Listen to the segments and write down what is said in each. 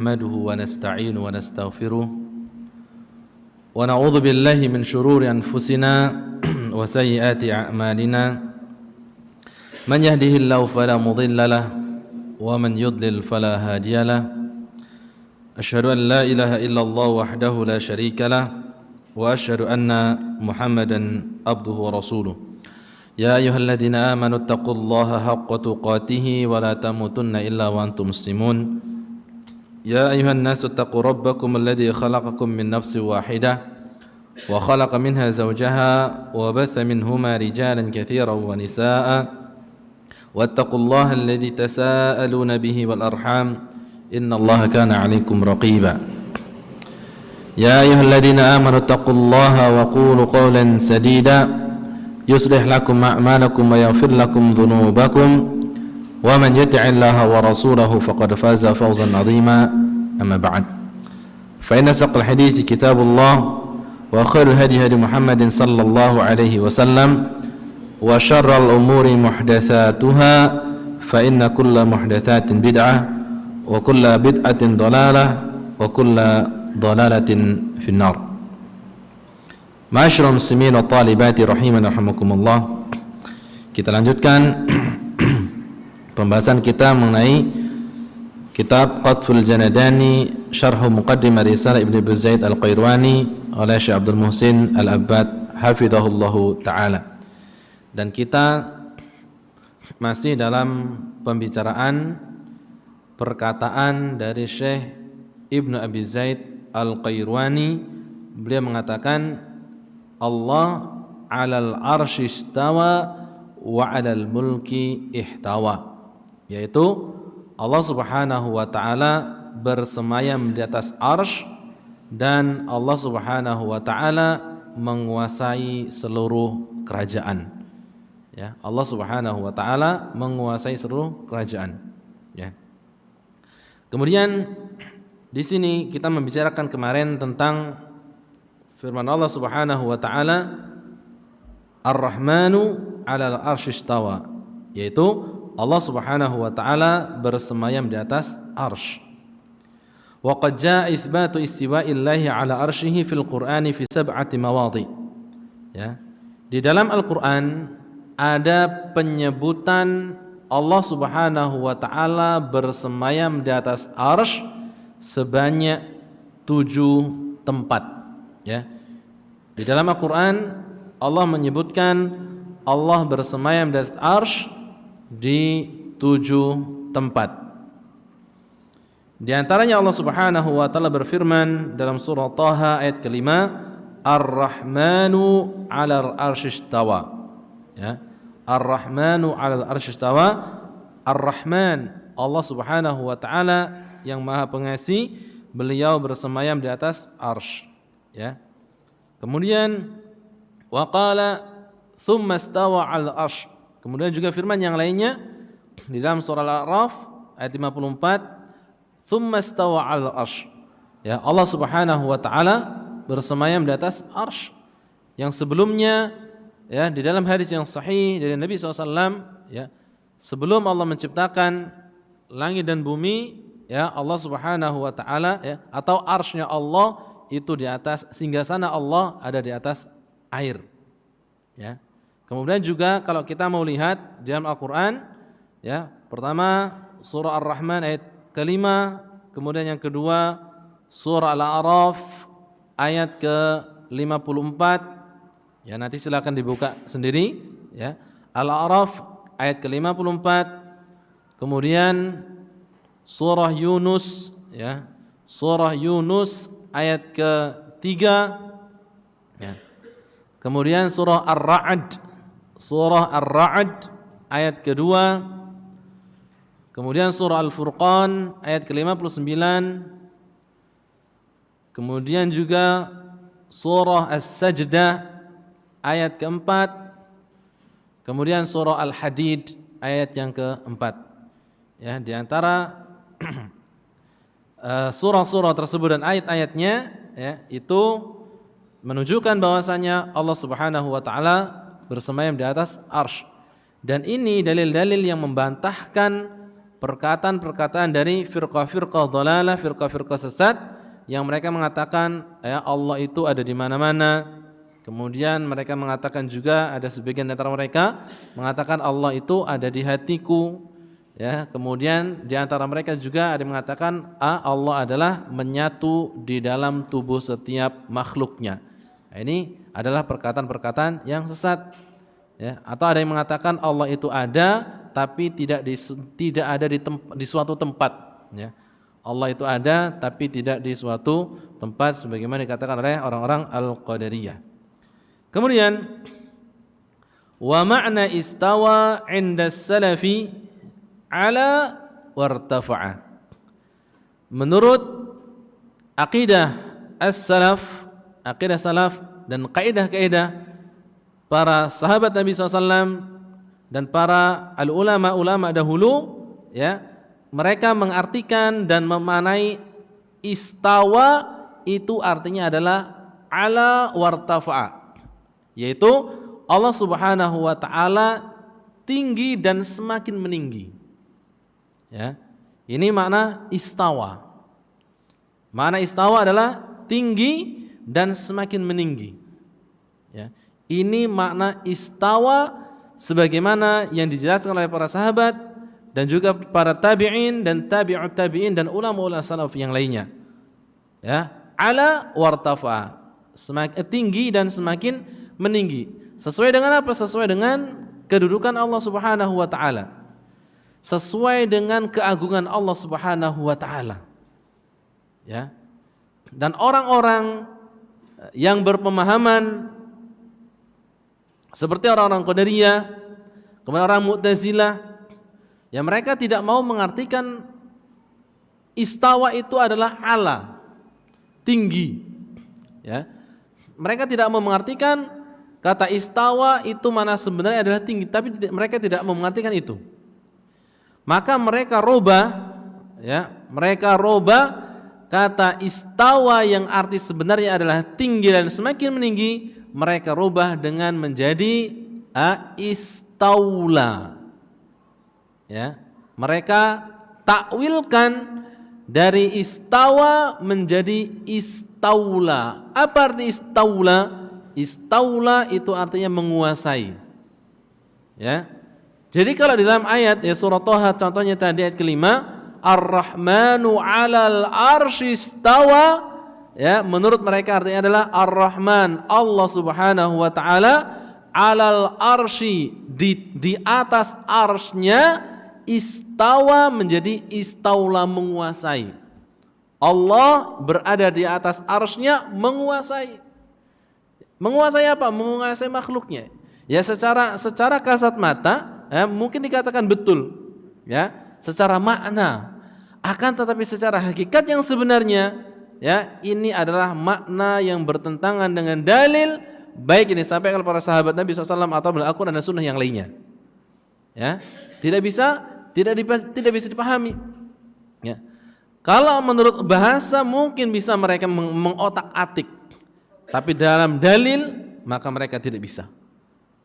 نحمده ونستعينه ونستغفره ونعوذ بالله من شرور أنفسنا وسيئات أعمالنا من يهده الله فلا مضل له ومن يضلل فلا هادي له أشهد أن لا إله إلا الله وحده لا شريك له وأشهد أن محمدا عبده ورسوله يا أيها الذين آمنوا اتقوا الله حق تقاته ولا تموتن إلا وأنتم مسلمون يا أيها الناس اتقوا ربكم الذي خلقكم من نفس واحدة وخلق منها زوجها وبث منهما رجالا كثيرا ونساء واتقوا الله الذي تساءلون به والأرحام إن الله كان عليكم رقيبا يا أيها الذين آمنوا اتقوا الله وقولوا قولا سديدا يصلح لكم أعمالكم ويغفر لكم ذنوبكم ومن يطع الله ورسوله فقد فاز فوزا عظيما أما بعد فإن أصدق الحديث كتاب الله وخير الهدي هدي محمد صلى الله عليه وسلم وشر الأمور محدثاتها فإن كل محدثات بدعة وكل بدعة ضلالة وكل ضلالة في النار. Ma'asyiral muslimin wa talibati rahimani rahimakumullah. Kita lanjutkan pembahasan kita mengenai kitab Qatful Janadani Syarh Muqaddimah Risalah Ibnu Abi Zaid Al-Qairwani oleh Syekh Abdul Muhsin Al-Abbad hafizahullahu taala. Dan kita masih dalam pembicaraan perkataan dari Syekh Ibnu Abi Zaid Al-Qairwani. Beliau mengatakan Allah 'alal arsy istawa wa 'alal mulki ihtawa, yaitu Allah Subhanahu wa taala bersemayam di atas arsy dan Allah Subhanahu wa taala menguasai seluruh kerajaan. Ya, Allah Subhanahu wa taala menguasai seluruh kerajaan. Ya. Kemudian di sini kita membicarakan kemarin tentang firman Allah Subhanahu wa taala Ar-Rahmanu 'alal arsy istawa, yaitu Allah Subhanahu wa taala bersemayam di atas arsy. Wa qad jaa itsbatu istiwa'illahi 'ala arsyihi fil Qur'ani fi sab'ati mawadhi. Ya. Di dalam Al-Qur'an ada penyebutan Allah Subhanahu wa taala bersemayam di atas arsy sebanyak 7 tempat. Ya. Di dalam Al-Qur'an Allah menyebutkan Allah bersemayam di atas arsy di 7 tempat. Di antaranya Allah Subhanahu wa taala berfirman dalam surah Thaha ayat kelima, Ar-Rahmanu 'alal arsy istawa. Ya. Ar-Rahmanu 'alal arsy istawa. Ar-Rahman, Allah Subhanahu wa taala yang Maha Pengasih, beliau bersemayam di atas arsy. Ya. Kemudian wa qala tsumma istawa 'alal arsy. Kemudian juga firman yang lainnya di dalam surah Al-A'raf ayat 54, tsumma istawa 'alal arsy. Ya, Allah Subhanahu wa taala bersemayam di atas arsy. Yang sebelumnya ya di dalam hadis yang sahih dari Nabi SAW, ya, sebelum Allah menciptakan langit dan bumi, ya, Allah Subhanahu wa taala, ya, atau arsy-nya Allah itu di atas, singgasana Allah ada di atas air. Ya. Kemudian juga kalau kita mau lihat di dalam Al-Qur'an, ya, pertama surah Ar-Rahman ayat kelima, kemudian yang kedua surah Al-A'raf ayat ke-54. Ya, nanti silakan dibuka sendiri, ya. Al-A'raf ayat ke-54. Kemudian surah Yunus, ya. Surah Yunus ayat ke-3, ya. Kemudian surah Ar-Ra'd, surah Ar-Ra'd ayat kedua. Kemudian surah Al-Furqan ayat ke-59. Kemudian juga surah As-Sajdah ayat ke-4. Kemudian surah Al-Hadid ayat yang ke-4. Ya, di antara surah-surah tersebut dan ayat-ayatnya, ya, itu menunjukkan bahwasanya Allah Subhanahu wa taala bersemayam di atas arsy. Dan ini dalil-dalil yang membantahkan perkataan-perkataan dari firqah-firqah dhalalah, firqah-firqah sesat yang mereka mengatakan ya Allah itu ada di mana-mana. Kemudian mereka mengatakan juga, ada sebagian antara mereka mengatakan Allah itu ada di hatiku. Ya, kemudian di antara mereka juga ada yang mengatakan Allah adalah menyatu di dalam tubuh setiap makhluknya. Nah, ini adalah perkataan-perkataan yang sesat. Ya, atau ada yang mengatakan Allah itu ada tapi tidak ada di suatu tempat. Ya. Allah itu ada tapi tidak di suatu tempat sebagaimana dikatakan oleh orang-orang Al-Qadariyah. Kemudian wa ma'na istawa 'inda salafi ala wartafa'a. Menurut akidah as-salaf, akidah salaf dan kaidah-kaidah para sahabat Nabi SAW dan para ulama dahulu, ya, mereka mengartikan dan memaknai istawa itu artinya adalah ala wartafa'a, yaitu Allah Subhanahu wa taala tinggi dan semakin meninggi. Ya. Ini makna istawa. Makna istawa adalah tinggi dan semakin meninggi. Ya. Ini makna istawa sebagaimana yang dijelaskan oleh para sahabat dan juga para tabi'in dan tabi'ut tabi'in dan ulama-ulama salaf yang lainnya. Ya, ala wartafa, semakin tinggi dan semakin meninggi. Sesuai dengan apa? Sesuai dengan kedudukan Allah Subhanahu wa taala. Sesuai dengan keagungan Allah Subhanahu wa taala. Ya. Dan orang-orang yang berpemahaman seperti orang-orang Qadariyah, kemudian orang Mu'tazilah, ya mereka tidak mau mengartikan istawa itu adalah ala, tinggi. Ya. Mereka tidak mau mengartikan kata istawa itu mana sebenarnya adalah tinggi, tapi mereka tidak mau mengartikan itu. Maka mereka robah, ya, mereka robah kata istawa yang arti sebenarnya adalah tinggi dan semakin meninggi, mereka robah dengan menjadi istaula. Ya, mereka takwilkan dari istawa menjadi istaula. Apa arti istaula? Istaula itu artinya menguasai. Ya. Jadi kalau di dalam ayat ya surah Thaha contohnya tadi ayat kelima, Ar-Rahmanu 'alal arsy istawa, ya, menurut mereka artinya adalah Ar-Rahman, Allah Subhanahu wa taala 'alal arsy, di atas arsy-Nya, istawa menjadi istaula, menguasai. Allah berada di atas arsy-Nya, menguasai. Menguasai apa? Menguasai makhluknya. Ya secara kasat mata, ya, mungkin dikatakan betul, ya, secara makna. Akan tetapi secara hakikat yang sebenarnya, ya, ini adalah makna yang bertentangan dengan dalil, baik ini disampaikan para sahabat Nabi SAW atau Al-Quran dan Sunnah yang lainnya. Ya, tidak bisa dipahami. Ya. Kalau menurut bahasa mungkin bisa mereka mengotak-atik, tapi dalam dalil maka mereka tidak bisa.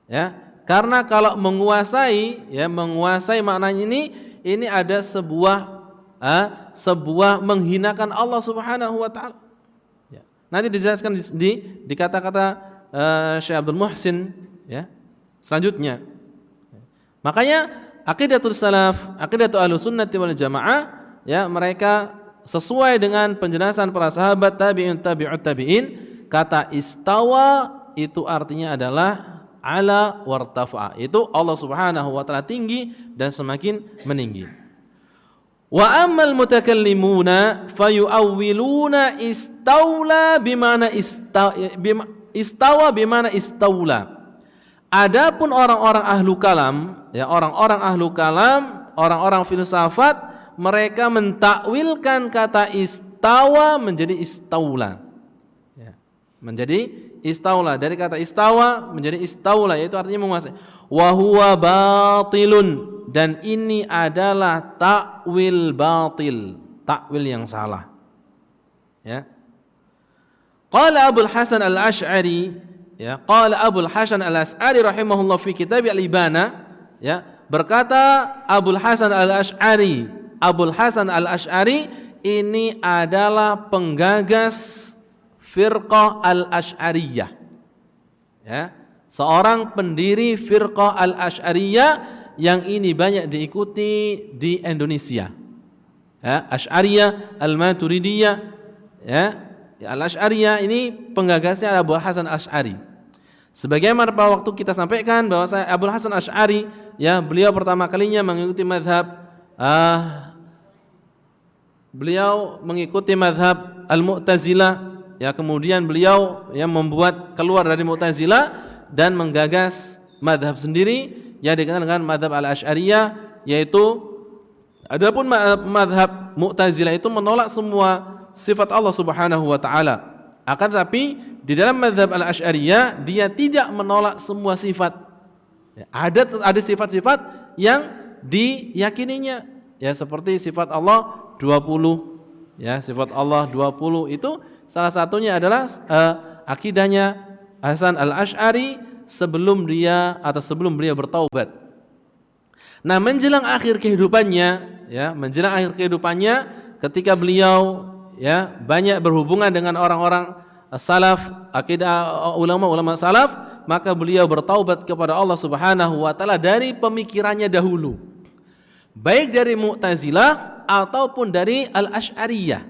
Ya, karena kalau menguasai, ya, menguasai maknanya ini ada sebuah menghinakan Allah Subhanahu wa taala. Ya. Nanti dijelaskan di kata-kata Syekh Abdul Muhsin, ya, selanjutnya. Makanya aqidatul salaf, aqidatul ahlussunnati wal jamaah, ya, mereka sesuai dengan penjelasan para sahabat, tabi'in, tabi'ut tabi'in, kata istawa itu artinya adalah ala wartafa'a, itu Allah Subhanahu wa taala tinggi dan semakin meninggi. Wa ammal mutakallimuna fayu'awwiluna istaula bimana istawa bimana istaula. Adapun orang-orang ahlu kalam, ya, orang-orang ahlu kalam, orang-orang filsafat, mereka mentakwilkan kata istawa menjadi istaula. Ya, menjadi istaula, dari kata istawa menjadi istaula, yaitu artinya menguasai. Wa huwa batilun, dan ini adalah takwil batil, takwil yang salah. Ya. Qala Abul Hasan Al-Asy'ari, ya, qala Abul Hasan Al-Asy'ari rahimahullah fi kitab Al-Ibana, ya, Berkata Abul Hasan Al-Asy'ari, Abul Hasan Al-Asy'ari ini adalah penggagas Firqah Al-Asy'ariyah. Ya, seorang pendiri Firqah Al-Asy'ariyah yang ini banyak diikuti di Indonesia. Ya, Asy'ariyah, Al-Maturidiyah, ya. Al-Asy'ariyah ini penggagasnya Abul Hasan Al-Asy'ari. Sebagaimana pada waktu kita sampaikan bahwa Abul Hasan Asy'ari, ya, beliau pertama kalinya mengikuti mazhab Al-Mu'tazilah, ya, kemudian beliau yang membuat keluar dari Mu'tazilah dan menggagas mazhab sendiri yang dikenal dengan mazhab Al-Asy'ariyah, yaitu adapun mazhab Mu'tazilah itu menolak semua sifat Allah Subhanahu wa taala. Akan tetapi di dalam mazhab Al-Asy'ariyah dia tidak menolak semua sifat. Ya, ada sifat-sifat yang diyakininya, ya, seperti sifat Allah 20. Ya, sifat Allah 20 itu salah satunya adalah akidahnya Hasan Al-Asy'ari sebelum dia bertaubat. Nah, menjelang akhir kehidupannya, ketika beliau, ya, banyak berhubungan dengan orang-orang salaf, akidah ulama-ulama salaf, maka beliau bertaubat kepada Allah Subhanahu wa taala dari pemikirannya dahulu, baik dari Mu'tazilah ataupun dari Al-Asy'ariyah.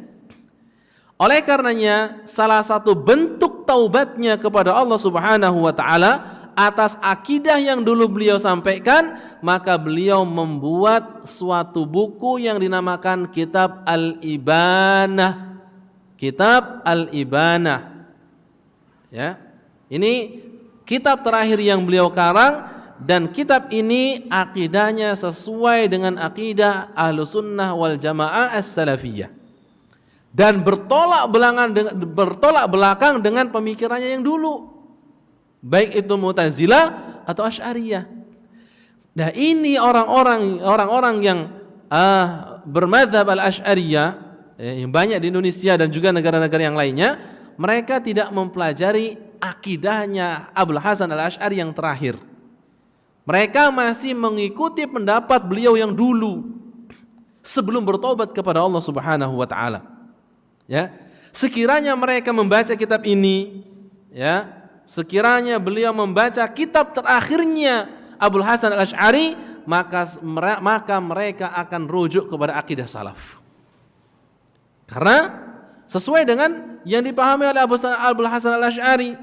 Oleh karenanya salah satu bentuk taubatnya kepada Allah Subhanahu wa taala atas akidah yang dulu beliau sampaikan, maka beliau membuat suatu buku yang dinamakan Kitab Al-Ibanah. Kitab Al-Ibanah. Ya. Ini kitab terakhir yang beliau karang, dan kitab ini akidahnya sesuai dengan akidah Ahlussunnah wal Jamaah As-Salafiyah. Dan bertolak belakang dengan pemikirannya yang dulu, baik itu Mu'tazilah atau Asy'ariyah. Nah, ini orang-orang yang bermadzhab Al-Asy'ariyah, yang banyak di Indonesia dan juga negara-negara yang lainnya, mereka tidak mempelajari akidahnya Abul Hasan Al-Asy'ari yang terakhir. Mereka masih mengikuti pendapat beliau yang dulu sebelum bertobat kepada Allah Subhanahu wa taala. Ya, sekiranya mereka membaca kitab ini, ya, sekiranya beliau membaca kitab terakhirnya Abul Hasan Al-Asy'ari, maka mereka akan rujuk kepada akidah salaf. Karena sesuai dengan yang dipahami oleh Abul Hasan Al-Asy'ari,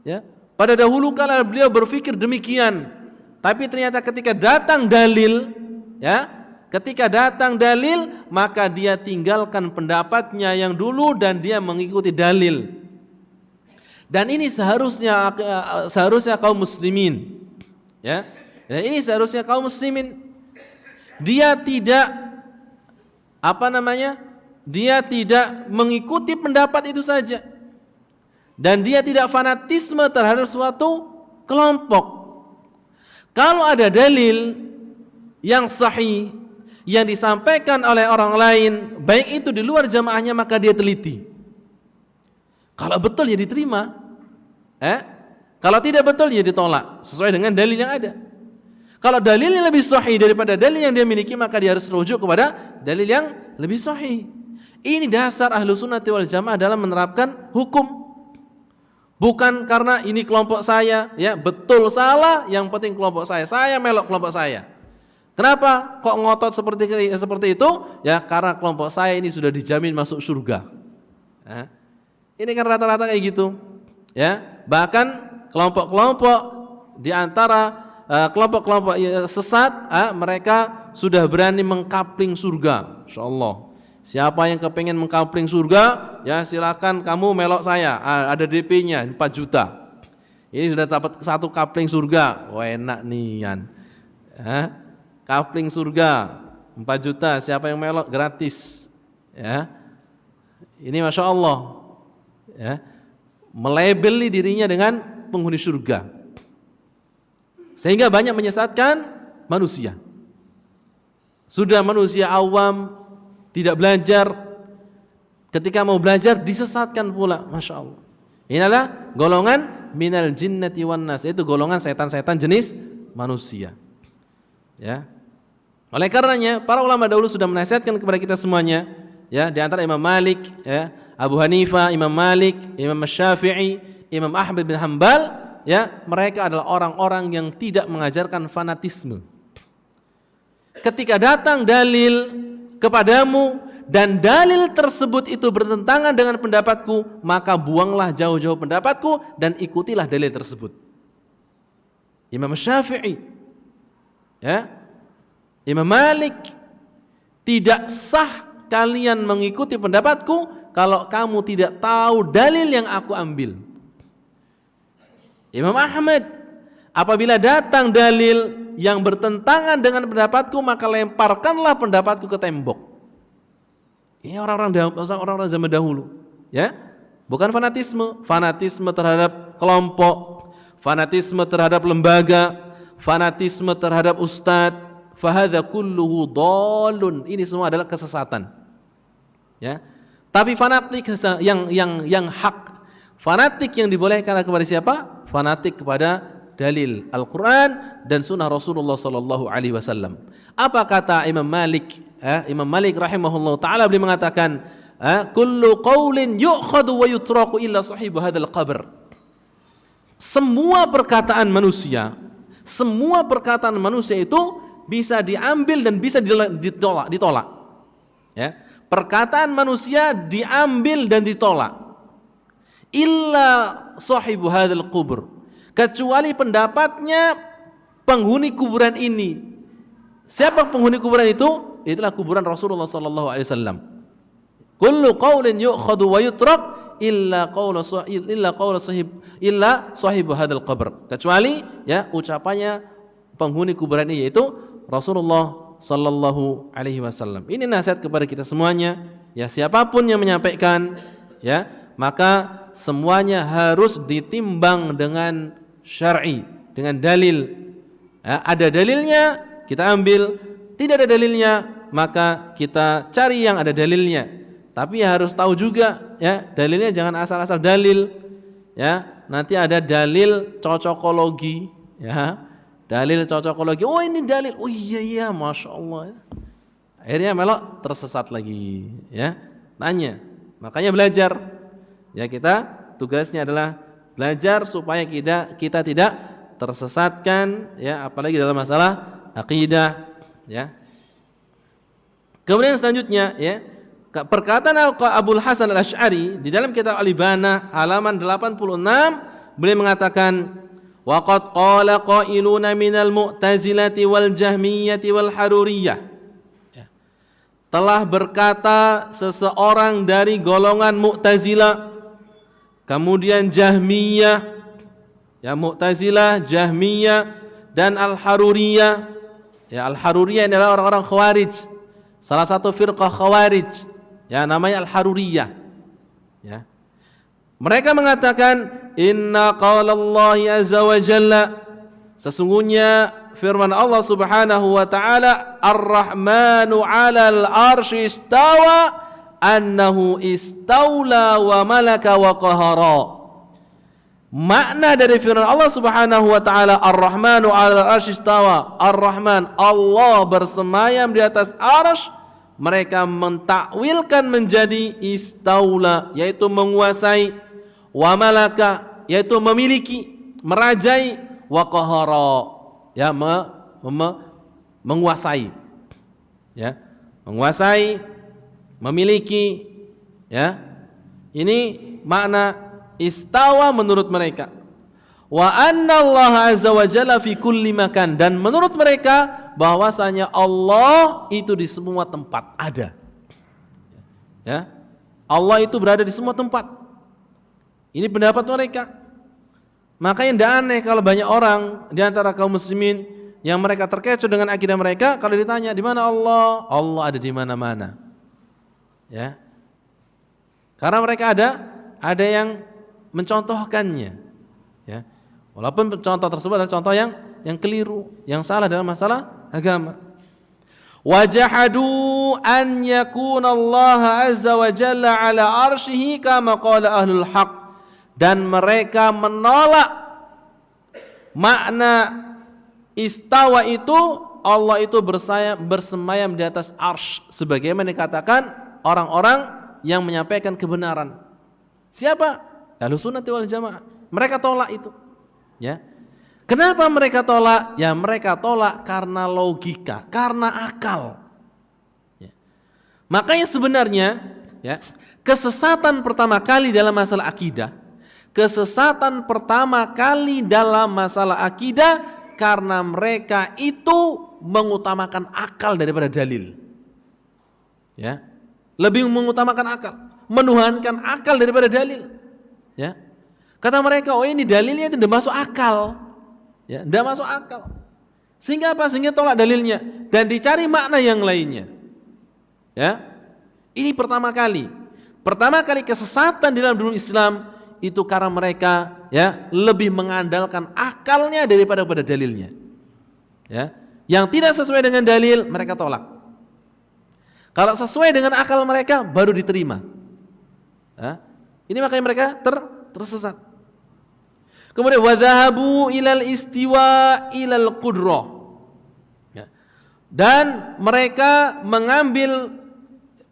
ya, pada dahulu kala beliau berpikir demikian, tapi ternyata ketika datang dalil, ya, maka dia tinggalkan pendapatnya yang dulu dan dia mengikuti dalil. Dan ini seharusnya kaum muslimin, ya. Dan ini seharusnya kaum muslimin. Dia tidak Dia tidak mengikuti pendapat itu saja. Dan dia tidak fanatisme terhadap suatu kelompok. Kalau ada dalil yang sahih yang disampaikan oleh orang lain, baik itu di luar jamaahnya, maka dia teliti. Kalau betul ya diterima, kalau tidak betul ya ditolak sesuai dengan dalil yang ada. Kalau dalilnya lebih sahih daripada dalil yang dia miliki, maka dia harus rujuk kepada dalil yang lebih sahih. Ini dasar Ahlussunnah wal Jamaah dalam menerapkan hukum. Bukan karena ini kelompok saya, ya, betul salah, yang penting kelompok saya melok kelompok saya. Kenapa kok ngotot seperti itu? Ya, karena kelompok saya ini sudah dijamin masuk surga. Ini kan rata-rata kayak gitu. Ya, bahkan kelompok-kelompok di antara kelompok-kelompok sesat, mereka sudah berani mengkapling surga. Insyaallah. Siapa yang kepengen mengkapling surga, ya silakan kamu melok saya. Ada DP-nya 4 juta. Ini sudah dapat satu kapling surga. Wah, enak nian. Kapling surga 4 juta, siapa yang melok gratis, ya. Ini Masya Allah, ya, melabeli dirinya dengan penghuni surga, sehingga banyak menyesatkan manusia. Sudah manusia awam, tidak belajar, ketika mau belajar disesatkan pula. Masya Allah. Inilah golongan minal jinnati wan nas, itu golongan setan-setan jenis manusia. Ya. Oleh karenanya para ulama dahulu sudah menasihatkan kepada kita semuanya, ya, di antara Imam Malik, ya, Abu Hanifah, Imam Malik, Imam Syafi'i, Imam Ahmad bin Hanbal, ya, mereka adalah orang-orang yang tidak mengajarkan fanatisme. Ketika datang dalil kepadamu dan dalil tersebut itu bertentangan dengan pendapatku, maka buanglah jauh-jauh pendapatku dan ikutilah dalil tersebut. Imam Syafi'i, ya, Imam Malik, tidak sah kalian mengikuti pendapatku kalau kamu tidak tahu dalil yang aku ambil. Imam Ahmad, apabila datang dalil yang bertentangan dengan pendapatku, maka lemparkanlah pendapatku ke tembok. Ini orang-orang zaman dahulu, ya. Bukan fanatisme, fanatisme terhadap kelompok, fanatisme terhadap lembaga, fanatisme terhadap ustadz. Fahadha kulluhu dhalun. Ini semua adalah kesesatan. Ya. Tapi fanatik yang hak, fanatik yang dibolehkan kepada siapa? Fanatik kepada dalil Al-Quran dan sunnah Rasulullah sallallahu alaihi wasallam. Apa kata Imam Malik? Imam Malik rahimahullah ta'ala beliau mengatakan, kullu qawlin yu'khadu wa yutraku illa sahibu hadzal qabr. Semua perkataan manusia itu bisa diambil dan bisa ditolak. Ya. Perkataan manusia diambil dan ditolak. Illa sahibu hadzal qabr. Kecuali pendapatnya penghuni kuburan ini. Siapa penghuni kuburan itu? Itulah kuburan Rasulullah sallallahu alaihi wasallam. Kullu qaulin yu'khadhu wa yutrak illa sahibu hadzal qabr. Kecuali ya ucapannya penghuni kuburan ini, yaitu Rasulullah sallallahu alaihi wasallam. Ini nasihat kepada kita semuanya, ya, siapapun yang menyampaikan, ya, maka semuanya harus ditimbang dengan syar'i, dengan dalil. Ya, ada dalilnya kita ambil, tidak ada dalilnya maka kita cari yang ada dalilnya. Tapi ya harus tahu juga, ya, dalilnya jangan asal-asal dalil, ya. Nanti ada dalil cocokologi, ya. Dalil cocokologi. Oh, ini dalil. Oh iya, masya Allah. Akhirnya melok tersesat lagi, ya. Tanya. Makanya belajar. Ya, kita tugasnya adalah belajar supaya kita tidak tersesatkan, ya, apalagi dalam masalah akidah, ya. Kemudian selanjutnya, ya, perkataan Abul Hasan Al-Asy'ari di dalam kitab Al-Ibana halaman 86, beliau mengatakan, wa qad qala qailuna minal mu'tazilati wal jahmiyati wal haruriyah. Ya. Telah berkata seseorang dari golongan Mu'tazilah, kemudian Jahmiyah, ya, Mu'tazilah, Jahmiyah dan Al-Haruriyah. Ya, Al-Haruriyah adalah orang-orang Khawarij. Salah satu firqah Khawarij, ya, namanya Al-Haruriyah. Ya. Mereka mengatakan, inna qaulallahi azza wa jalla, sesungguhnya firman Allah Subhanahu wa taala, Ar-Rahmanu 'alal 'arsy istawa, annahu istaula wa malaka wa qahara. Makna dari firman Allah Subhanahu wa taala Ar-Rahmanu 'alal 'arsy istawa, Ar-Rahman, Allah bersemayam di atas arsy, mereka mentakwilkan menjadi istaula, yaitu menguasai, wa malaka, yaitu memiliki, merajai, wa qahara, ya, menguasai, ya, menguasai, memiliki, ya. Ini makna istawa menurut mereka. Wa anna Allah azza wa jalla fi kulli makan, dan menurut mereka bahwasanya Allah itu di semua tempat ada. Ya. Allah itu berada di semua tempat. Ini pendapat mereka. Makanya tidak aneh kalau banyak orang di antara kaum muslimin yang mereka terkecoh dengan akidah mereka, kalau ditanya di mana Allah, Allah ada di mana-mana. Ya. Karena mereka ada yang mencontohkannya. Ya. Walaupun contoh tersebut adalah contoh yang keliru, yang salah dalam masalah agama. Wajahadu an yakuna Allah azza wa jalla ala arsyihi kama qala ahlul haq, dan mereka menolak makna istawa itu Allah itu bersemayam di atas arsy, sebagaimana dikatakan orang-orang yang menyampaikan kebenaran. Siapa? Ahlussunnah wal Jamaah. Mereka tolak itu. Ya. Kenapa mereka tolak? Ya mereka tolak karena logika, karena akal. Ya. Makanya sebenarnya ya, kesesatan pertama kali dalam masalah akidah, karena mereka itu mengutamakan akal daripada dalil. Ya. Lebih mengutamakan akal, menuhankan akal daripada dalil. Ya. Kata mereka, oh ini dalilnya itu tidak masuk akal. Ya, tidak masuk akal. Sehingga apa? Sehingga tolak dalilnya dan dicari makna yang lainnya. Ya. Ini pertama kali kesesatan di dalam dunia Islam itu karena mereka ya lebih mengandalkan akalnya daripada pada dalilnya. Ya. Yang tidak sesuai dengan dalil mereka tolak. Kalau sesuai dengan akal mereka baru diterima. Ya. Ini makanya mereka tersesat. Kemudian wadhahabu ilal istiwa ilal qudrah. Ya. Dan mereka mengambil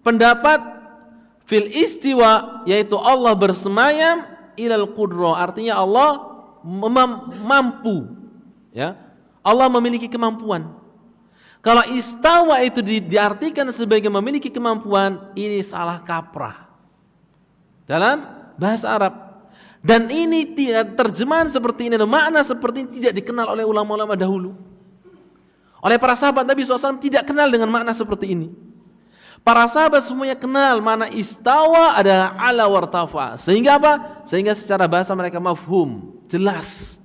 pendapat fil istiwa, yaitu Allah bersemayam, ilal qudrah, artinya Allah mampu. Ya. Allah memiliki kemampuan. Kalau istawa itu diartikan sebagai memiliki kemampuan, ini salah kaprah dalam bahasa Arab. Dan ini terjemahan seperti ini, makna seperti ini tidak dikenal oleh ulama-ulama dahulu. Oleh para sahabat Nabi SAW tidak kenal dengan makna seperti ini. Para sahabat semuanya kenal makna istawa adalah ala wartafa. Sehingga apa? Sehingga secara bahasa mereka mafhum, jelas.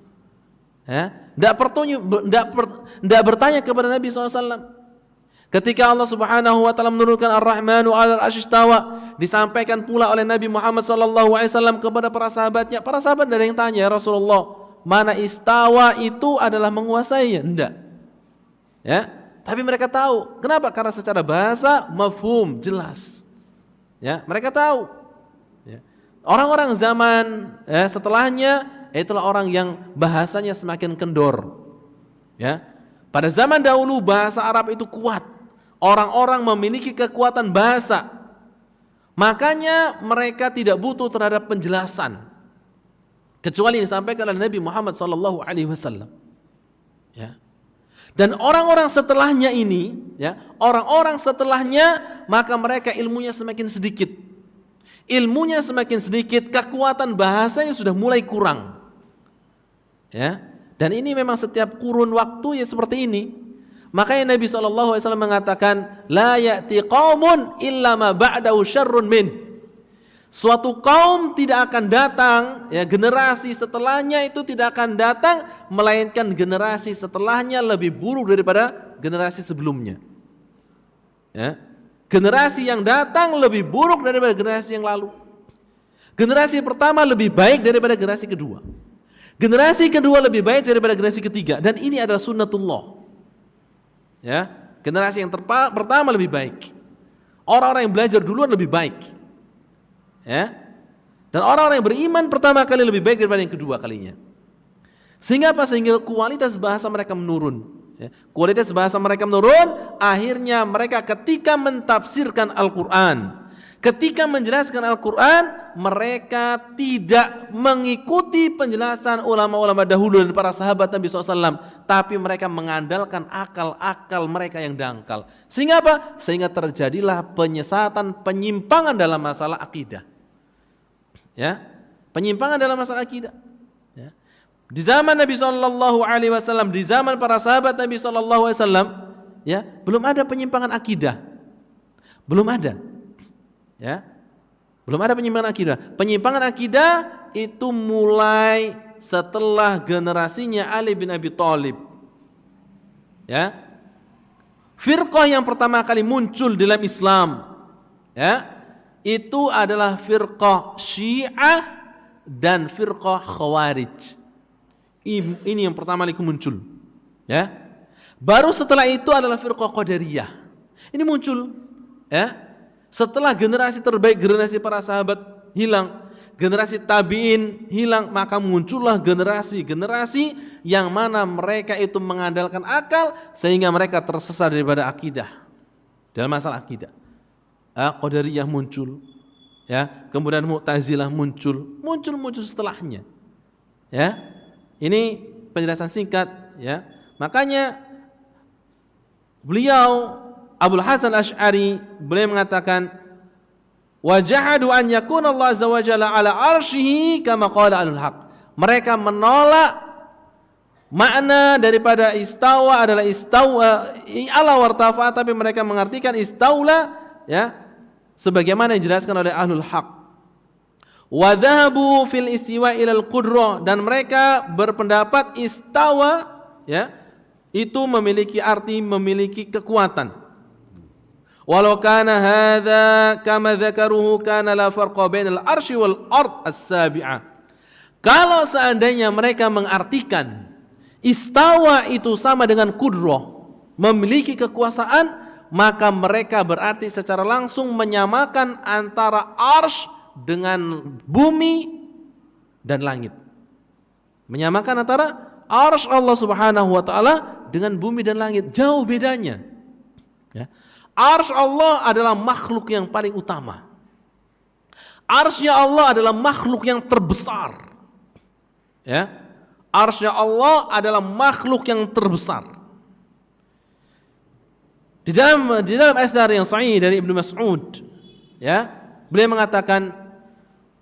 Ya, tidak bertanya kepada Nabi SAW. Ketika Allah Subhanahu wa taala menurunkan Ar-Rahmanu 'alal 'arsy istawa, disampaikan pula oleh Nabi Muhammad sallallahu alaihi wasallam kepada para sahabatnya. Para sahabat ada yang tanya, "Ya Rasulullah, mana istawa itu adalah menguasainya?" Enggak. Ya, tapi mereka tahu. Kenapa? Karena secara bahasa mafhum, jelas. Ya, mereka tahu. Ya. Orang-orang zaman setelahnya itulah orang yang bahasanya semakin kendor. Ya. Pada zaman dahulu bahasa Arab itu kuat. Orang-orang memiliki kekuatan bahasa. Makanya mereka tidak butuh terhadap penjelasan. Kecuali disampaikan oleh Nabi Muhammad SAW. Ya. Dan orang-orang setelahnya ini, ya, orang-orang setelahnya, maka mereka ilmunya semakin sedikit. Ilmunya semakin sedikit, kekuatan bahasanya sudah mulai kurang. Ya. Dan ini memang setiap kurun waktu ya seperti ini. Makanya Nabi SAW mengatakan, la ya'ti qaumun illa ma ba'dahu syarrun min. Suatu kaum tidak akan datang, ya, generasi setelahnya itu tidak akan datang, melainkan generasi setelahnya lebih buruk daripada generasi sebelumnya. Ya. Generasi yang datang lebih buruk daripada generasi yang lalu. Generasi pertama lebih baik daripada generasi kedua. Generasi kedua lebih baik daripada generasi ketiga, dan ini adalah sunnatullah. Ya, generasi yang pertama lebih baik. Orang-orang yang belajar duluan lebih baik. Ya. Dan orang-orang yang beriman pertama kali lebih baik daripada yang kedua kalinya. Sehingga apa? Sehingga kualitas bahasa mereka menurun. Ya. Kualitas bahasa mereka menurun, akhirnya mereka ketika mentafsirkan Al-Quran, ketika menjelaskan Al-Quran, mereka tidak mengikuti penjelasan ulama-ulama dahulu dan para sahabat Nabi SAW, tapi mereka mengandalkan akal-akal mereka yang dangkal. Sehingga apa? Sehingga terjadilah penyesatan, penyimpangan dalam masalah akidah. Ya, penyimpangan dalam masalah akidah. Ya. Di zaman Nabi SAW, di zaman para sahabat Nabi SAW, ya, belum ada penyimpangan akidah, belum ada. Ya, belum ada penyimpangan akidah. Penyimpangan akidah itu mulai setelah generasinya Ali bin Abi Thalib. Ya, firqah yang pertama kali muncul dalam Islam, ya, itu adalah firqah Syiah dan firqah Khawarij. Ini yang pertama kali muncul. Ya, baru setelah itu adalah firqah Qadariyah. Ini muncul. Ya. Setelah generasi terbaik, generasi para sahabat hilang, generasi tabi'in hilang, maka muncullah generasi-generasi yang mana mereka itu mengandalkan akal sehingga mereka tersesat daripada akidah. Dalam masalah akidah, Qadariyah muncul, ya, kemudian Mu'tazilah muncul setelahnya. Ya, ini penjelasan singkat, ya. Makanya beliau Abul Hasan Asy'ari beliau mengatakan wajahadu an yakuna Allah azza wa jalla ala arsyihi kama qala alul haq. Mereka menolak makna daripada istawa adalah istawa ala wartafa, tapi mereka mengartikan istaula, ya, sebagaimana dijelaskan oleh ahlul haq. Wa dhahabu fil istiwa ilal qudrah, dan mereka berpendapat istawa, ya, itu memiliki arti memiliki kekuatan. Walau kana hadza kama dzakaruhu kana la farqa bainal arsy wal ard as-sabi'ah. Kalau seandainya mereka mengartikan istawa itu sama dengan qudrah, memiliki kekuasaan, maka mereka berarti secara langsung menyamakan antara arsy dengan bumi dan langit. Menyamakan antara arsy Allah Subhanahu wa taala dengan bumi dan langit, jauh bedanya. Ya. Arsy Allah adalah makhluk yang paling utama. Arsy-Nya Allah adalah makhluk yang terbesar. Ya. Arsy-Nya Allah adalah makhluk yang terbesar. Di dalam athar yang sahih dari Ibnu Mas'ud, ya, beliau mengatakan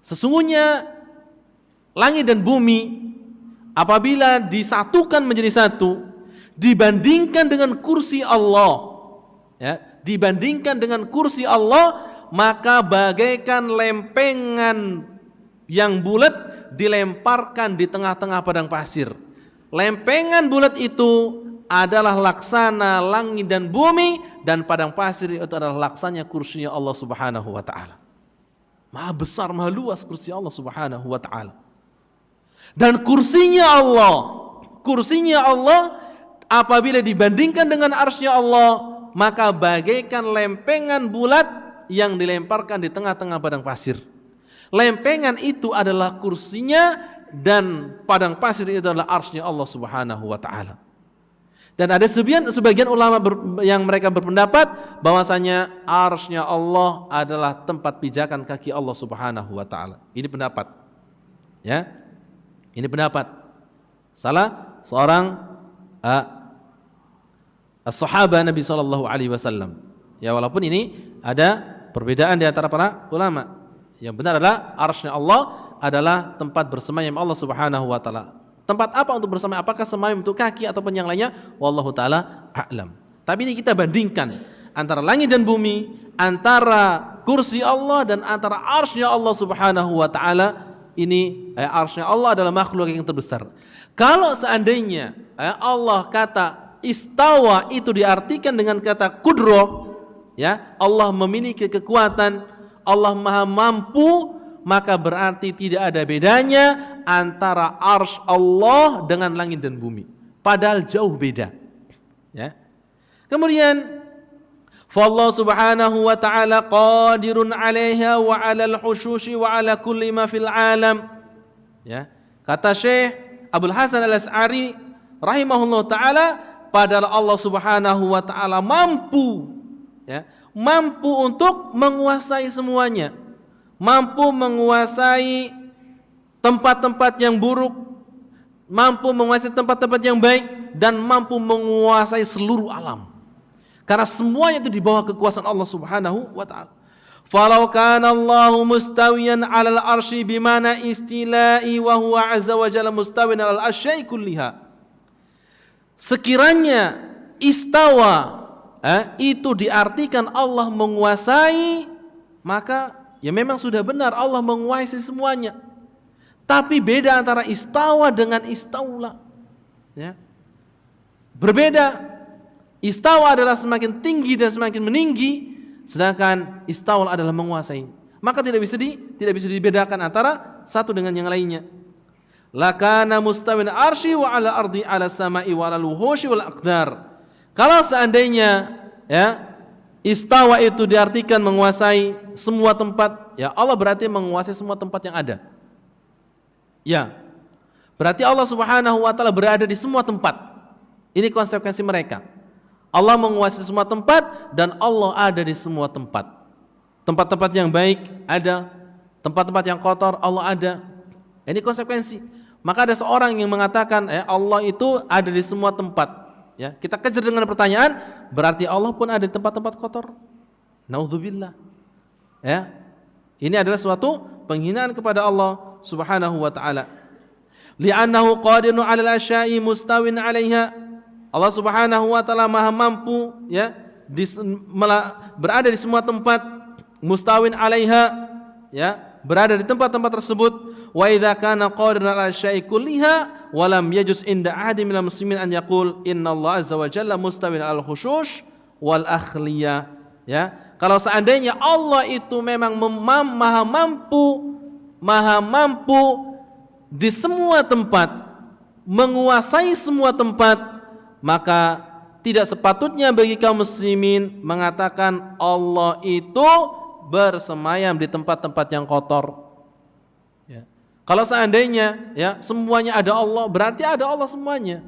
sesungguhnya langit dan bumi apabila disatukan menjadi satu dibandingkan dengan kursi Allah, ya, dibandingkan dengan kursi Allah, maka bagaikan lempengan yang bulat dilemparkan di tengah-tengah padang pasir. Lempengan bulat itu adalah laksana langit dan bumi, dan padang pasir itu adalah laksanya kursinya Allah Subhanahu wa taala. Maha besar, maha luas kursi Allah Subhanahu wa taala. Dan kursinya Allah apabila dibandingkan dengan arsy-Nya Allah, maka bagaikan lempengan bulat yang dilemparkan di tengah-tengah padang pasir. Lempengan itu adalah kursinya, dan padang pasir itu adalah arsy-Nya Allah Subhanahu wa taala. Dan ada sebagian ulama yang mereka berpendapat bahwasanya arsy-Nya Allah adalah tempat pijakan kaki Allah Subhanahu wa taala. Ini pendapat. Ya. Ini pendapat salah seorang as-sahabah Nabi sallallahu alaihi wasallam. Ya, walaupun ini ada perbedaan di antara para ulama. Yang benar adalah arsy-Nya Allah adalah tempat bersemayam Allah Subhanahu wa taala. Tempat apa untuk bersemayam? Apakah semayam untuk kaki ataupun yang lainnya? Wallahu taala a'lam. Tapi ini kita bandingkan antara langit dan bumi, antara kursi Allah dan antara arsy-Nya Allah Subhanahu wa taala. Ini arsy-Nya Allah adalah makhluk yang terbesar. Kalau seandainya Allah kata istawa itu diartikan dengan kata qudrah, ya, Allah memiliki kekuatan, Allah maha mampu, maka berarti tidak ada bedanya antara arsy Allah dengan langit dan bumi. Padahal jauh beda. Ya. Kemudian فالله سبحانه وتعالى قادر عليها وعلى الحشوش وعلى كل ما في العالم. Ya, kata Syekh Abul Hasan Al-Asy'ari rahimahullah taala, padahal Allah Subhanahu wa taala mampu, ya, mampu untuk menguasai semuanya, mampu menguasai tempat-tempat yang buruk, mampu menguasai tempat-tempat yang baik, dan mampu menguasai seluruh alam. Karena semuanya itu di bawah kekuasaan Allah Subhanahu wa taala. Falau kana Allahu mustawiyan 'alal arsy bimana istila'i wa huwa 'azza wa jalla mustawiyan 'alal asya'i kulliha. Sekiranya istawa itu diartikan Allah menguasai, maka ya memang sudah benar Allah menguasai semuanya. Tapi beda antara istawa dengan istaula. Ya. Berbeda. Istawa adalah semakin tinggi dan semakin meninggi, sedangkan istaula adalah menguasai. Maka tidak bisa dibedakan antara satu dengan yang lainnya. Lakana mustawin arsy wa ala ardi ala samai wa ala wuhushi wal aqdar. Kalau seandainya, ya, Istawa itu diartikan menguasai semua tempat. Ya, Allah berarti menguasai semua tempat yang ada. Ya, berarti Allah Subhanahu wa Ta'ala berada di semua tempat. Ini konsekuensi mereka. Allah menguasai semua tempat dan Allah ada di semua tempat. Tempat-tempat yang baik ada, tempat-tempat yang kotor Allah ada. Ini konsekuensi. Maka ada seorang yang mengatakan Allah itu ada di semua tempat. Ya, kita kejar dengan pertanyaan, berarti Allah pun ada di tempat-tempat kotor. Naudzubillah. Ya. Ini adalah suatu penghinaan kepada Allah Subhanahu wa Ta'ala. Li'annahu qadirun 'alal asya'i mustawin 'alaiha. Allah Subhanahu wa Ta'ala Maha mampu, ya, berada di semua tempat, mustawin 'alaiha, ya, berada di tempat-tempat tersebut. Wa idza kana qadiran 'ala syai'i kulliha wa lam yajuz inda ahadin minal muslimin an yaqul innallaha azza wa jalla mustawin 'alal khushush wal akhliyah. Ya, kalau seandainya Allah itu memang maha mampu di semua tempat, menguasai semua tempat, maka tidak sepatutnya bagi kaum muslimin mengatakan Allah itu bersemayam di tempat-tempat yang kotor. Ya. Kalau seandainya ya semuanya ada Allah, berarti ada Allah semuanya.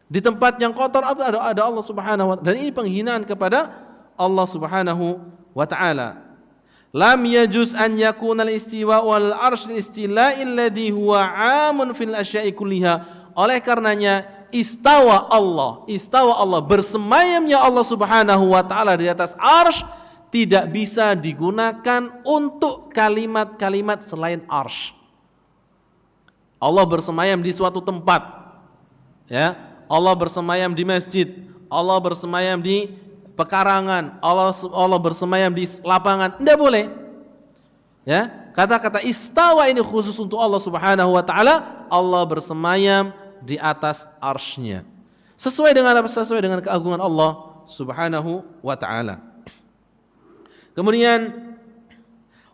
Di tempat yang kotor ada Allah Subhanahu wa Ta'ala. Dan ini penghinaan kepada Allah Subhanahu wa Ta'ala. Lam yajuz an yakuna al-istiwa wal arsh al-istila'i alladhi huwa 'amun fil asya'i kulliha. Oleh karenanya istawa Allah, bersemayamnya Allah Subhanahu wa Ta'ala di atas arsh tidak bisa digunakan untuk kalimat-kalimat selain arsh. Allah bersemayam di suatu tempat, ya. Allah bersemayam di masjid, Allah bersemayam di pekarangan, Allah bersemayam di lapangan, tidak boleh. Ya, kata-kata istawa ini khusus untuk Allah Subhanahu wa Ta'ala. Allah bersemayam di atas arsy-Nya. Sesuai dengan keagungan Allah Subhanahu wa Ta'ala. Kemudian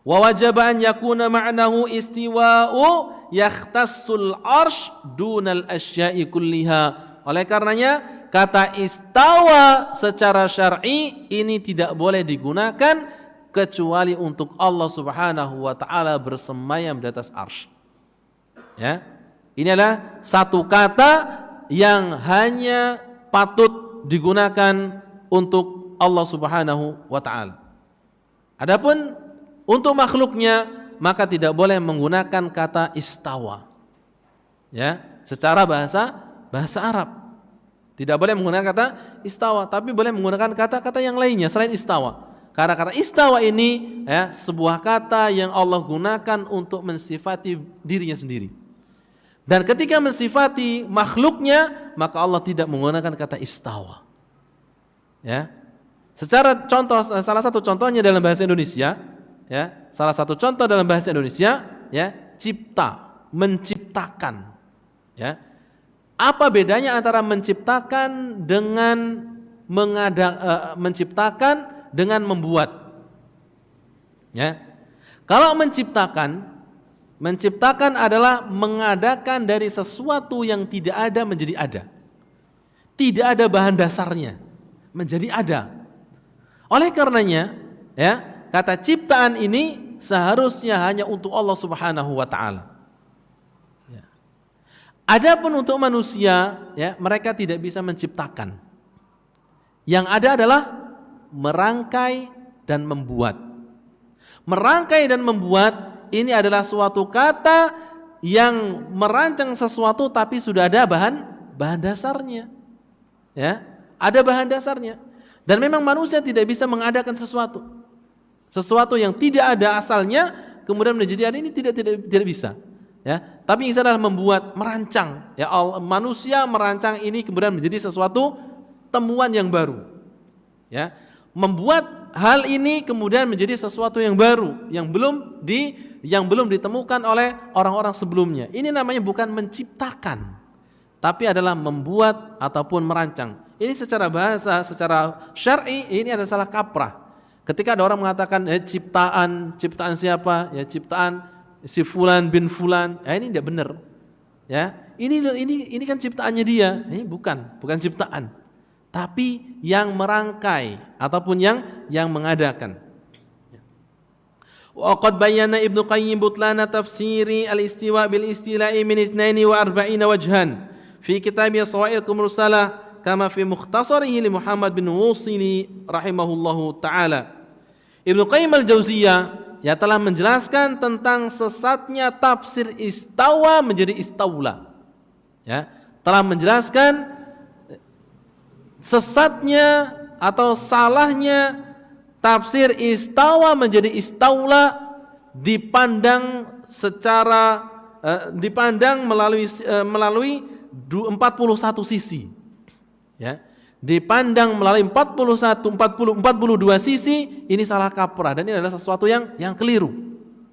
wa wajaba an yakuna ma'nahu istiwa'u yakhtassul arsh dunal asya'i kulliha. Oleh karenanya kata istawa secara syar'i ini tidak boleh digunakan kecuali untuk Allah Subhanahu wa Ta'ala bersemayam di atas arsy. Ya. Ini adalah satu kata yang hanya patut digunakan untuk Allah Subhanahu wa Ta'ala. Adapun untuk makhluknya maka tidak boleh menggunakan kata istawa. Ya, secara bahasa Arab. Tidak boleh menggunakan kata istawa, tapi boleh menggunakan kata-kata yang lainnya selain istawa. Karena kata istawa ini ya sebuah kata yang Allah gunakan untuk mensifati dirinya sendiri. Dan ketika mensifati makhluknya, maka Allah tidak menggunakan kata istawa. Ya. Secara contoh, salah satu contohnya dalam bahasa Indonesia, ya, salah satu contoh dalam bahasa Indonesia, ya, cipta, menciptakan, ya. Apa bedanya antara menciptakan dengan menciptakan dengan membuat? Ya, kalau menciptakan adalah mengadakan dari sesuatu yang tidak ada menjadi ada. Tidak ada bahan dasarnya menjadi ada. Oleh karenanya, ya, kata ciptaan ini seharusnya hanya untuk Allah Subhanahu wa Ta'ala. Ya. Adapun untuk manusia, ya, mereka tidak bisa menciptakan. Yang ada adalah merangkai dan membuat. Merangkai dan membuat ini adalah suatu kata yang merancang sesuatu tapi sudah ada bahan dasarnya. Ya, ada bahan dasarnya. Dan memang manusia tidak bisa mengadakan sesuatu yang tidak ada asalnya kemudian menjadi ada, ini tidak bisa. Ya, tapi yang adalah membuat, merancang. Ya, manusia merancang ini kemudian menjadi sesuatu temuan yang baru. Ya, membuat hal ini kemudian menjadi sesuatu yang baru yang belum ditemukan oleh orang-orang sebelumnya. Ini namanya bukan menciptakan, tapi adalah membuat ataupun merancang. Ini secara bahasa, secara syar'i ini adalah salah kaprah. Ketika ada orang mengatakan ciptaan siapa? Ya, ciptaan si fulan bin fulan. Ya, ini tidak benar. Ya, ini kan ciptaannya dia. Ini bukan ciptaan. tapi yang merangkai ataupun yang mengadakan. Wa qad bayyana Ibnu Qayyim butlana tafsiri al-istiwa bil istila'i min 42 wajhan fi kitabih Shawaiqul Mursalah kama fi mukhtasarihi li Muhammad bin Wusili rahimahullahu taala. Ibnu Qayyim al-Jauziyah ya telah menjelaskan tentang sesatnya tafsir istawa menjadi istaula. Ya, telah menjelaskan sesatnya atau salahnya tafsir istawa menjadi istaula dipandang secara dipandang melalui 41 sisi. Ya. Dipandang melalui 42 sisi, ini salah kaprah dan ini adalah sesuatu yang keliru.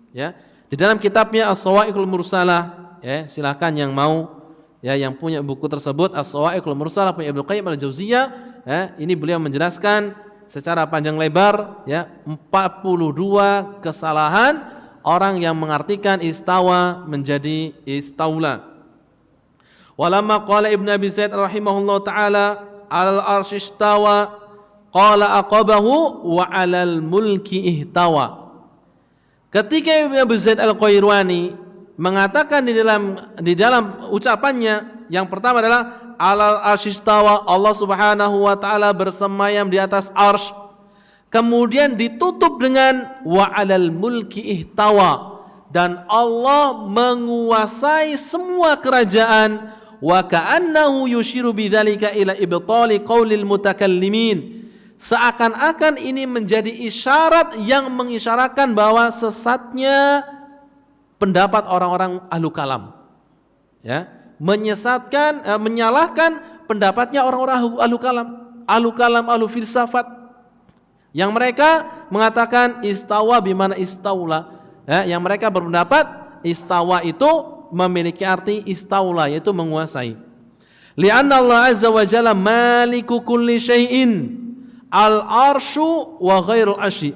Ya. Di dalam kitabnya As-Shawaiqul Mursalah, ya, silakan yang mau, ya, yang punya buku tersebut As-Shawaiqul Mursalah punya Ibnu Qayyim al-Jauziyah, ya, ini beliau menjelaskan secara panjang lebar, ya, 42 kesalahan orang yang mengartikan istawa menjadi istaula. Walamma qala Ibnu Abi Zaid rahimahullahu taala al-arsy istawa qala aqabahu wa 'alal mulki ihtawa. Ketika Ibnu Abi Zaid al-Qayrawani mengatakan di dalam ucapannya yang pertama adalah al-arsy istawa, Allah Subhanahu wa taala bersemayam di atas arsy. Kemudian ditutup dengan wa 'alal mulki ihtawa, dan Allah menguasai semua kerajaan. Wa ka'annahu yushiru bidzalika ila ibtali qaulil mutakallimin. Seakan-akan ini menjadi isyarat yang mengisyaratkan bahwa sesatnya pendapat orang-orang ahlu kalam. Ya, menyalahkan pendapatnya orang-orang ahlu kalam, ahlu filsafat, yang mereka mengatakan istawa bimana istaula, ya, yang mereka berpendapat istawa itu memiliki arti istaula, yaitu menguasai. Li'anna Allah azza wa jalla maliku kulli syai'in al-arsyu wa ghairul arsy.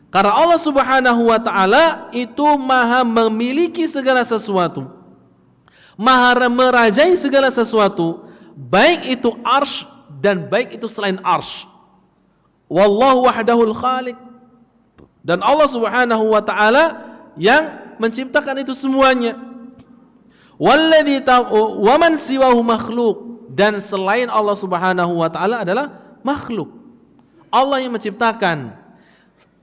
Karena Allah Subhanahu wa taala itu maha memiliki segala sesuatu, maha merajai segala sesuatu, baik itu arsy dan baik itu selain arsy. Wallahu wahdahul khaliq, dan Allah Subhanahu wa taala yang menciptakan itu semuanya. Walladzi wa man siwahu makhluk, dan selain Allah Subhanahu wa taala adalah makhluk. Allah yang menciptakan.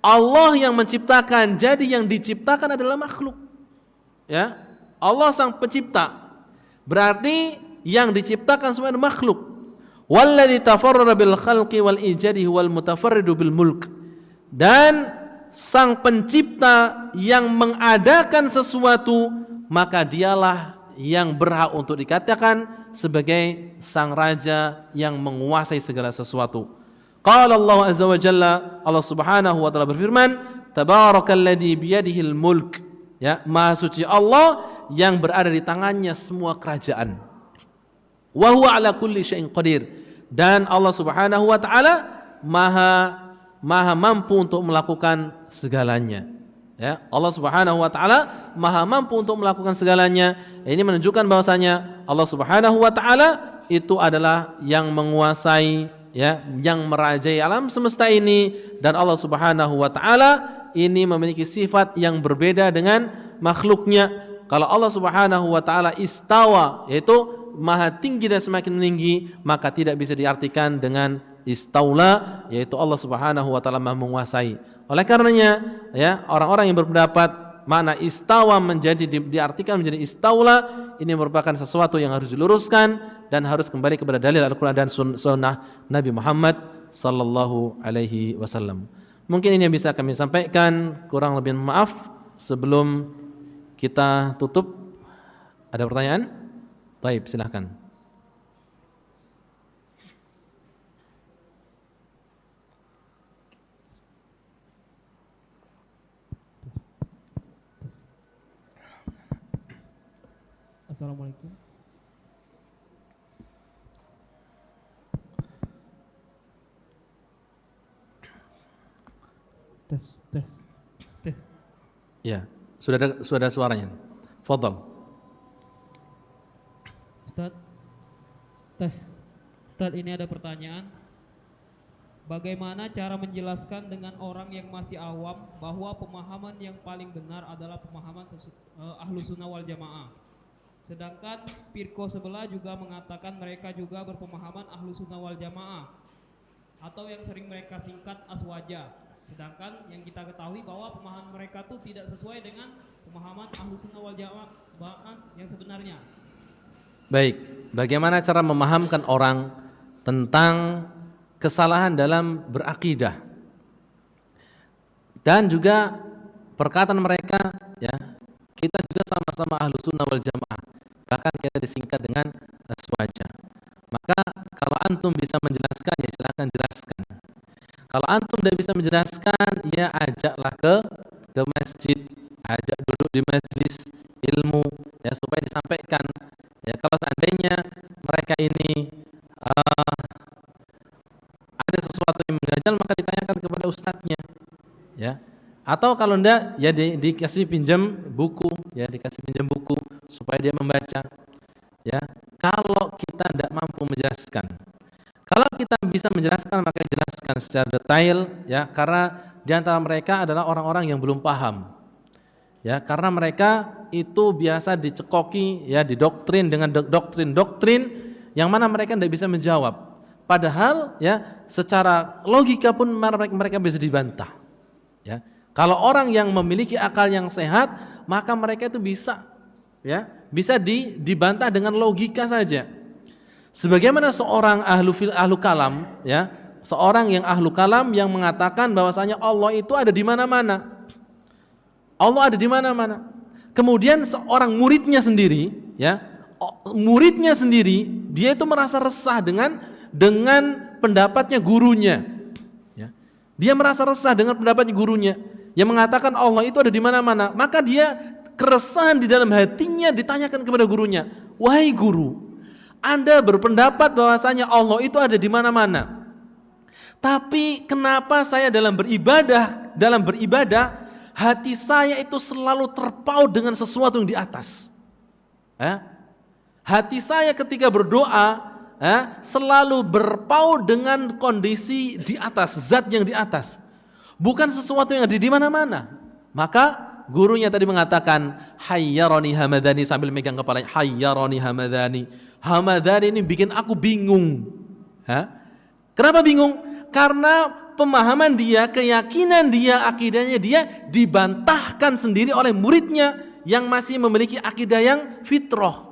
Allah yang menciptakan, jadi yang diciptakan adalah makhluk. Ya. Allah sang pencipta. Berarti yang diciptakan semua adalah makhluk. Walladzi tafarrada bil khalqi wal ijadi wal mutafarridu bil mulk. Dan sang pencipta yang mengadakan sesuatu, maka dialah yang berhak untuk dikatakan sebagai sang raja yang menguasai segala sesuatu. Qala Allah azza wa jalla, Allah Subhanahu wa taala berfirman, tabarakalladzi biyadihil mulk. Ya, maha suci Allah yang berada di tangannya semua kerajaan. Wa huwa ala kulli syai'in qadir. Dan Allah Subhanahu wa taala maha mampu untuk melakukan segalanya. Ya, Allah Subhanahu wa taala maha mampu untuk melakukan segalanya. Ini menunjukkan bahwasanya Allah Subhanahu wa taala itu adalah yang menguasai, ya, yang merajai alam semesta ini, dan Allah Subhanahu wa taala ini memiliki sifat yang berbeda dengan makhluknya. Kalau Allah Subhanahu wa taala istawa, yaitu maha tinggi dan semakin meninggi, maka tidak bisa diartikan dengan istaula, yaitu Allah Subhanahu wa taala maha menguasai. Oleh karenanya, ya, orang-orang yang berpendapat makna istawa diartikan menjadi istaula, ini merupakan sesuatu yang harus diluruskan dan harus kembali kepada dalil Al-Qur'an dan sunnah Nabi Muhammad sallallahu alaihi wasallam. Mungkin ini yang bisa kami sampaikan, kurang lebih maaf. Sebelum kita tutup, ada pertanyaan? Baik, silakan. Assalamualaikum. Tes. Ya, sudah ada suaranya. Fadhal. Ustaz, ini ada pertanyaan. Bagaimana cara menjelaskan dengan orang yang masih awam bahwa pemahaman yang paling benar adalah pemahaman ahlu sunnah wal jamaah. Sedangkan firqah sebelah juga mengatakan mereka juga berpemahaman ahlu sunnah wal jamaah, atau yang sering mereka singkat aswaja. Sedangkan yang kita ketahui bahwa pemahaman mereka itu tidak sesuai dengan pemahaman ahlu sunnah wal jamaah yang sebenarnya. Baik, bagaimana cara memahamkan orang tentang kesalahan dalam berakidah dan juga perkataan mereka, ya, kita juga sama-sama ahlu sunnah wal jamaah, bahkan kita disingkat dengan aswaja. Maka kalau antum bisa menjelaskan, ya silakan jelaskan. Kalau antum tidak bisa menjelaskan, ya ajaklah ke masjid, ajak duduk di majelis ilmu, ya supaya disampaikan. Ya kalau seandainya mereka ini ada sesuatu yang mengganjal, maka ditanyakan kepada ustadznya, ya. Atau kalau enggak, ya dikasih pinjam buku, ya dikasih pinjam buku supaya dia membaca. Ya, kalau kita tidak mampu menjelaskan, kalau kita bisa menjelaskan maka jelaskan secara detail, ya, karena di antara mereka adalah orang-orang yang belum paham, ya, karena mereka itu biasa dicekoki, ya, didoktrin dengan doktrin-doktrin yang mana mereka tidak bisa menjawab. Padahal, ya, secara logika pun mereka bisa dibantah, ya. Kalau orang yang memiliki akal yang sehat, maka mereka itu bisa, ya, bisa dibantah dengan logika saja. Sebagaimana seorang ahlu kalam, ya, seorang yang ahlu kalam yang mengatakan bahwasanya Allah itu ada di mana-mana. Allah ada di mana-mana. Kemudian seorang muridnya sendiri, ya, muridnya sendiri, dia itu merasa resah dengan pendapatnya gurunya. Ya. Dia merasa resah dengan pendapatnya gurunya yang mengatakan Allah itu ada di mana-mana. Maka dia keresahan di dalam hatinya ditanyakan kepada gurunya, "Wahai guru, Anda berpendapat bahwasanya Allah itu ada di mana-mana. Tapi kenapa saya dalam beribadah hati saya itu selalu terpaut dengan sesuatu yang di atas? Hati saya ketika berdoa selalu berpaut dengan kondisi di atas, zat yang di atas, bukan sesuatu yang ada di mana-mana." Maka gurunya tadi mengatakan, "Hayyarani hamadani," sambil megang kepalanya, "Hayyarani hamadani." Hamadani ini bikin aku bingung. Kenapa bingung? Karena pemahaman dia, keyakinan dia, akidahnya dia dibantahkan sendiri oleh muridnya yang masih memiliki akidah yang fitrah.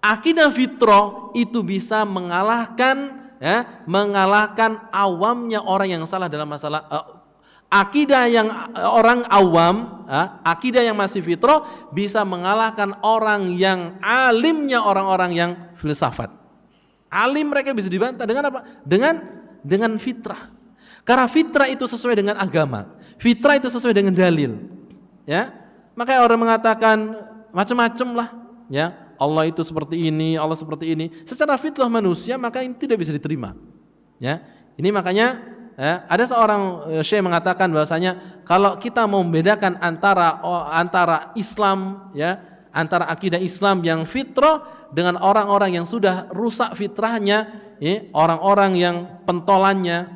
Akidah fitrah itu bisa mengalahkan awamnya orang yang salah dalam masalah akidah yang orang awam, akidah yang masih fitrah bisa mengalahkan orang yang alimnya orang-orang yang filsafat. Alim mereka bisa dibantah dengan apa? Dengan fitrah. Karena fitrah itu sesuai dengan agama. Fitrah itu sesuai dengan dalil. Ya, makanya orang mengatakan macam-macam lah. Ya, Allah itu seperti ini, Allah seperti ini. Secara fitrah manusia maka ini tidak bisa diterima. Ya, ini makanya ada seorang syekh mengatakan bahwasanya kalau kita mau membedakan antara Islam, ya, antara akidah Islam yang fitrah dengan orang-orang yang sudah rusak fitrahnya, ya, orang-orang yang pentolannya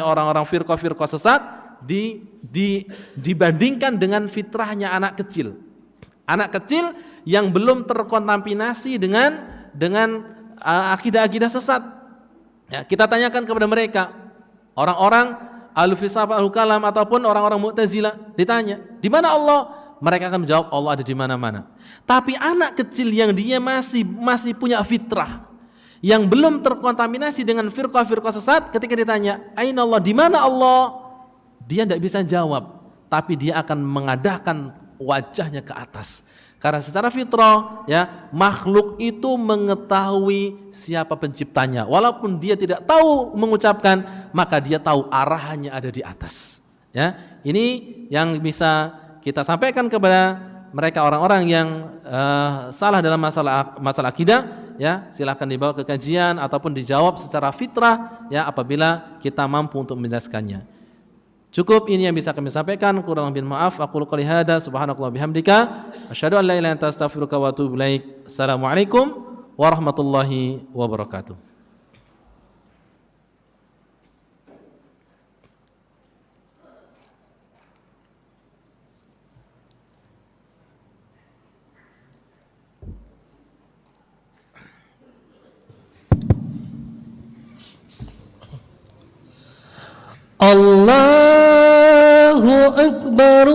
orang-orang firqah sesat dibandingkan dengan fitrahnya anak kecil. Anak kecil yang belum terkontaminasi dengan akidah-akidah sesat. Ya, kita tanyakan kepada mereka, orang-orang ahlu filsafat, ahlu kalam ataupun orang-orang Mu'tazilah, ditanya, "Di mana Allah?" Mereka akan menjawab, "Allah ada di mana-mana." Tapi anak kecil yang dia masih punya fitrah, yang belum terkontaminasi dengan firqah-firqah sesat, ketika ditanya, "Aina Allah?" Di mana Allah? Dia tidak bisa jawab, tapi dia akan mengadahkan wajahnya ke atas. Karena secara fitrah, ya, makhluk itu mengetahui siapa penciptanya. Walaupun dia tidak tahu mengucapkan, maka dia tahu arahannya ada di atas. Ya, ini yang bisa kita sampaikan kepada mereka orang-orang yang salah dalam masalah akidah. Ya, silakan dibawa ke kajian ataupun dijawab secara fitrah, ya, apabila kita mampu untuk menjelaskannya. Cukup ini yang bisa kami sampaikan, kurang lebih maaf. Aqulu qouli hadza subhanakallah bihamdika asyhadu an la ilaha illa anta astaghfiruka wa atubu ilaik. Assalamualaikum warahmatullahi wabarakatuh. Allahu Akbar,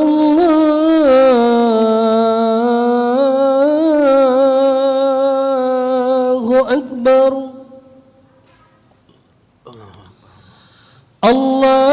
Allahu Akbar, Allah